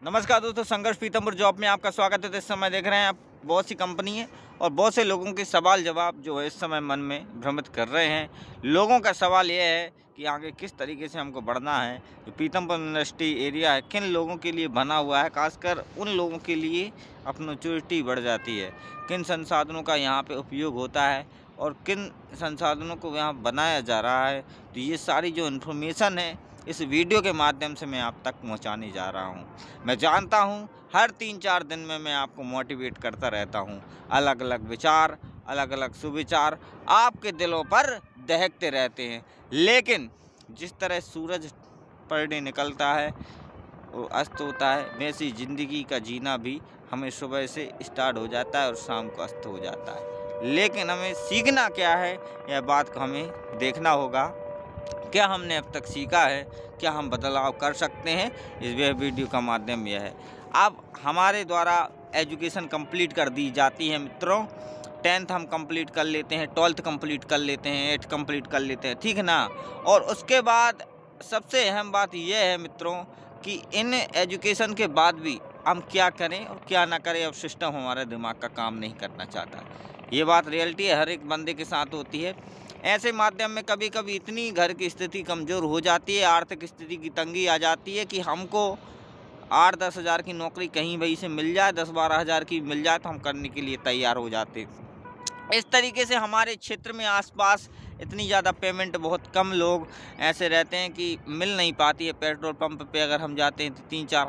नमस्कार दोस्तों, संघर्ष पीतमपुर जॉब में आपका स्वागत है। तो इस समय देख रहे हैं आप बहुत सी कंपनी है और बहुत से लोगों के सवाल जवाब जो है इस समय मन में भ्रमित कर रहे हैं। लोगों का सवाल यह है कि आगे किस तरीके से हमको बढ़ना है। जो पीतमपुर इंडस्ट्री एरिया है किन लोगों के लिए बना हुआ है, खासकर उन लोगों के लिए अपॉर्चुनिटी बढ़ जाती है। किन संसाधनों का यहाँ पे उपयोग होता है और किन संसाधनों को यहाँ बनाया जा रहा है, तो ये सारी जो इन्फॉर्मेशन है इस वीडियो के माध्यम से मैं आप तक पहुंचाने जा रहा हूं। मैं जानता हूं हर 3-4 दिन में मैं आपको मोटिवेट करता रहता हूं। अलग अलग विचार, अलग अलग सुविचार आपके दिलों पर दहकते रहते हैं, लेकिन जिस तरह सूरज पड़ने निकलता है वो अस्त होता है, वैसी ज़िंदगी का जीना भी हमें सुबह से स्टार्ट हो जाता है और शाम को अस्त हो जाता है। लेकिन हमें सीखना क्या है, यह बात को हमें देखना होगा। क्या हमने अब तक सीखा है, क्या हम बदलाव कर सकते हैं, इस वीडियो का माध्यम यह है। अब हमारे द्वारा एजुकेशन कंप्लीट कर दी जाती है मित्रों। 10th हम कंप्लीट कर लेते हैं, 12th कंप्लीट कर लेते हैं, 8th कंप्लीट कर लेते हैं, ठीक है ना। और उसके बाद सबसे अहम बात यह है मित्रों कि इन एजुकेशन के बाद भी हम क्या करें और क्या ना करें, अब सिस्टम हमारे दिमाग का काम नहीं करना चाहता। ये बात रियलिटी है, हर एक बंदे के साथ होती है। ऐसे माध्यम में कभी कभी इतनी घर की स्थिति कमज़ोर हो जाती है, आर्थिक स्थिति की तंगी आ जाती है कि हमको 8-10 हज़ार की नौकरी कहीं वहीं से मिल जाए, 10-12 हज़ार की मिल जाए तो हम करने के लिए तैयार हो जाते। इस तरीके से हमारे क्षेत्र में आसपास इतनी ज़्यादा पेमेंट बहुत कम लोग ऐसे रहते हैं कि मिल नहीं पाती है। पेट्रोल पंप पे अगर हम जाते हैं तो 3-4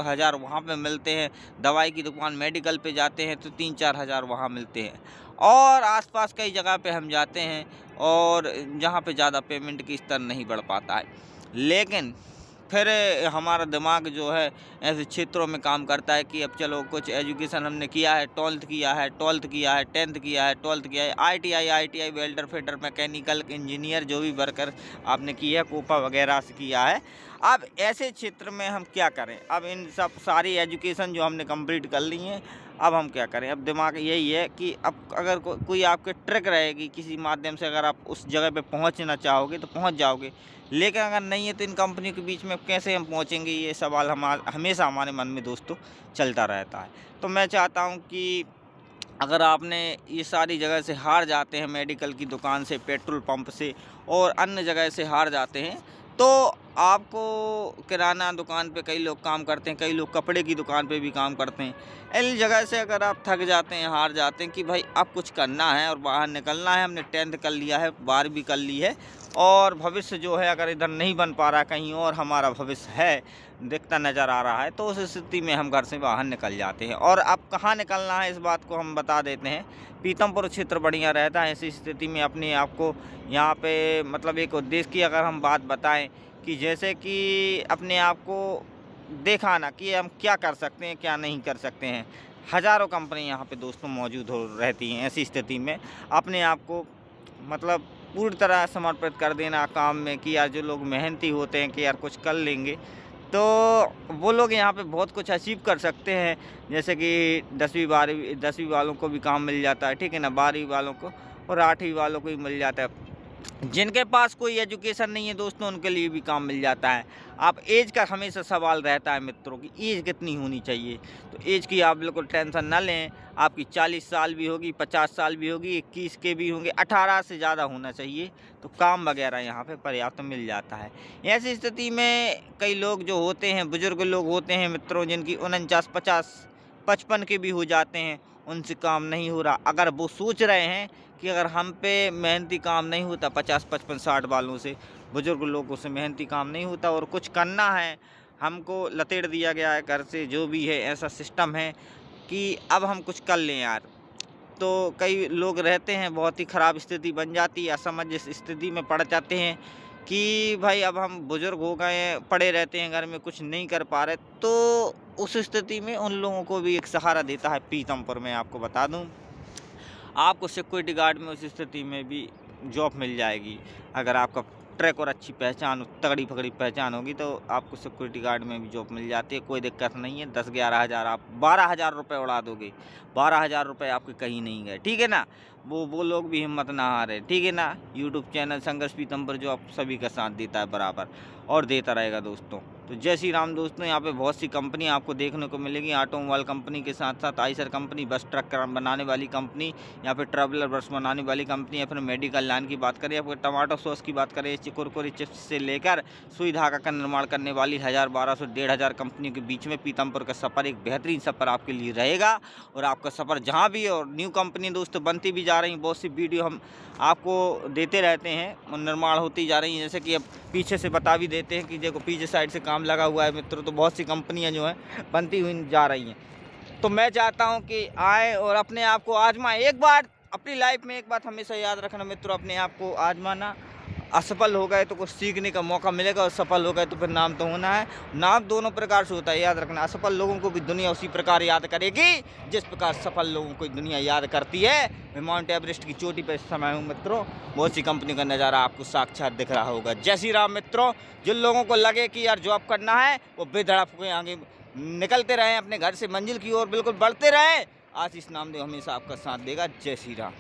हज़ार वहाँ पे मिलते हैं। दवाई की दुकान मेडिकल पे जाते हैं तो 3-4 हज़ार वहाँ मिलते हैं। और आसपास कई जगह पे हम जाते हैं और जहाँ पे ज़्यादा पेमेंट की स्तर नहीं बढ़ पाता है, लेकिन फिर हमारा दिमाग जो है ऐसे क्षेत्रों में काम करता है कि अब चलो कुछ एजुकेशन हमने किया है, 12th किया है, 12th किया है, 10th किया है, 12th किया है, ITI welder fitter mechanical engineer जो भी वर्कर आपने किया है, कोपा वगैरह से किया है। अब ऐसे क्षेत्र में हम क्या करें? अब इन सब सारी एजुकेशन जो हमने कंप्लीट कर ली हैं, अब हम क्या करें? अब दिमाग यही है कि अब अगर कोई आपके ट्रिक रहेगी किसी माध्यम से, अगर आप उस जगह पे पहुंचना चाहोगे तो पहुंच जाओगे, लेकिन अगर नहीं है तो इन कंपनियों के बीच में कैसे हम पहुंचेंगे, ये सवाल हमेशा हमारे मन में दोस्तों चलता रहता है। तो मैं चाहता हूं कि अगर आपने ये सारी जगह से हार जाते हैं, मेडिकल की दुकान से, पेट्रोल पंप से और अन्य जगह से हार जाते हैं, तो आपको किराना दुकान पे कई लोग काम करते हैं, कई लोग कपड़े की दुकान पे भी काम करते हैं। इन जगह से अगर आप थक जाते हैं, हार जाते हैं कि भाई अब कुछ करना है और बाहर निकलना है, हमने 10th कर लिया है, 12वीं कर ली है और भविष्य जो है अगर इधर नहीं बन पा रहा, कहीं और हमारा भविष्य है दिखता नज़र आ रहा है, तो उस स्थिति में हम घर से बाहर निकल जाते हैं। और अब कहाँ निकलना है इस बात को हम बता देते हैं। पीतमपुर क्षेत्र बढ़िया रहता है। ऐसी स्थिति में अपने आप को यहाँ पे मतलब एक उद्देश्य की अगर हम बात बताएं कि जैसे कि अपने आप को दिखाना कि हम क्या कर सकते हैं, क्या नहीं कर सकते हैं। हज़ारों कंपनी यहाँ पे दोस्तों मौजूद हो रहती हैं। ऐसी स्थिति में अपने आप को मतलब पूरी तरह समर्पित कर देना काम में कि यार जो लोग मेहनती होते हैं कि यार कुछ कर लेंगे, तो वो लोग यहाँ पे बहुत कुछ अचीव कर सकते हैं। जैसे कि 10वीं वालों को भी काम मिल जाता है, ठीक है ना, 12वीं वालों को और 8वीं वालों को भी मिल जाता है। जिनके पास कोई एजुकेशन नहीं है दोस्तों उनके लिए भी काम मिल जाता है। आप एज का हमेशा सवाल रहता है मित्रों की एज कितनी होनी चाहिए, तो एज की आप बिल्कुल टेंशन ना लें। आपकी 40 साल भी होगी, 50 साल भी होगी, 21 के भी होंगे, 18 से ज़्यादा होना चाहिए, तो काम वगैरह यहाँ पे पर्याप्त मिल जाता है। ऐसी स्थिति में कई लोग जो होते हैं, बुज़ुर्ग लोग होते हैं मित्रों, जिनकी 49, 50, 55 के भी हो जाते हैं, उनसे काम नहीं हो रहा। अगर वो सोच रहे हैं कि अगर हम पे मेहनती काम नहीं होता, 50, 55, 60 वालों से, बुज़ुर्ग लोगों से मेहनती काम नहीं होता और कुछ करना है, हमको लतेड़ दिया गया है घर से, जो भी है ऐसा सिस्टम है कि अब हम कुछ कर लें यार, तो कई लोग रहते हैं बहुत ही ख़राब स्थिति बन जाती है, असमंजस स्थिति में पड़ जाते हैं कि भाई अब हम बुज़ुर्ग हो गए हैं, पड़े रहते हैं घर में, कुछ नहीं कर पा रहे। तो उस स्थिति में उन लोगों को भी एक सहारा देता है पीतमपुर में। आपको बता दूं, आपको सिक्योरिटी गार्ड में उस स्थिति में भी जॉब मिल जाएगी। अगर आपका ट्रैक और अच्छी पहचान, तगड़ी फगड़ी पहचान होगी तो आपको सिक्योरिटी गार्ड में भी जॉब मिल जाती है, कोई दिक्कत नहीं है। 10-11 हज़ार, आप 12 हज़ार रुपये उड़ा दोगे, 12 हज़ार रुपये आपके कहीं नहीं गए, ठीक है ना। वो लोग भी हिम्मत ना हारे, ठीक है ना। यूट्यूब चैनल संघर्ष पीतम्बर जो आप सभी का साथ देता है बराबर और देता रहेगा दोस्तों। तो जय श्री राम दोस्तों। यहाँ पे बहुत सी कंपनी आपको देखने को मिलेगी, ऑटोमोबाइल कंपनी के साथ साथ आइसर कंपनी, बस ट्रक बनाने वाली कंपनी, यहाँ पे ट्रैवलर बस बनाने वाली कंपनी, या फिर मेडिकल लाइन की बात करें, या फिर टमाटो सॉस की बात करें, कुरकुरे चिप्स से लेकर सुई धागा का निर्माण करने वाली 1000, 1200, 1500 कंपनियों के बीच में पीतमपुर का सफ़र एक बेहतरीन सफ़र आपके लिए रहेगा। और आपका सफ़र जहाँ भी, और न्यू कंपनी दोस्तों बनती भी जा रही, बहुत सी वीडियो हम आपको देते रहते हैं और निर्माण होती जा रही हैं। जैसे कि अब पीछे से बता भी देते हैं कि देखो पीछे साइड से काम लगा हुआ है मित्रों, तो बहुत सी कंपनियां जो हैं बनती हुई जा रही हैं। तो मैं चाहता हूं कि आए और अपने आप को आजमाएं। एक बार अपनी लाइफ में एक बात हमेशा याद रखना मित्रों, अपने आप को आजमाना। असफल हो गए तो कुछ सीखने का मौका मिलेगा, और सफल हो गए तो फिर नाम तो होना है। नाम दोनों प्रकार से होता है, याद रखना। असफल लोगों को भी दुनिया उसी प्रकार याद करेगी जिस प्रकार सफल लोगों को दुनिया याद करती है। मैं माउंट एवरेस्ट की चोटी पर इस समय हूँ मित्रों, बहुत सी कंपनी का नज़ारा आपको साक्षात दिख रहा होगा। जय श्री राम मित्रों। जिन लोगों को लगे कि यार जॉब करना है वो बेधड़क हुए आगे निकलते रहें, अपने घर से मंजिल की ओर बिल्कुल बढ़ते रहें। आशीष नामदेव हमेशा आपका साथ देगा। जय श्री राम।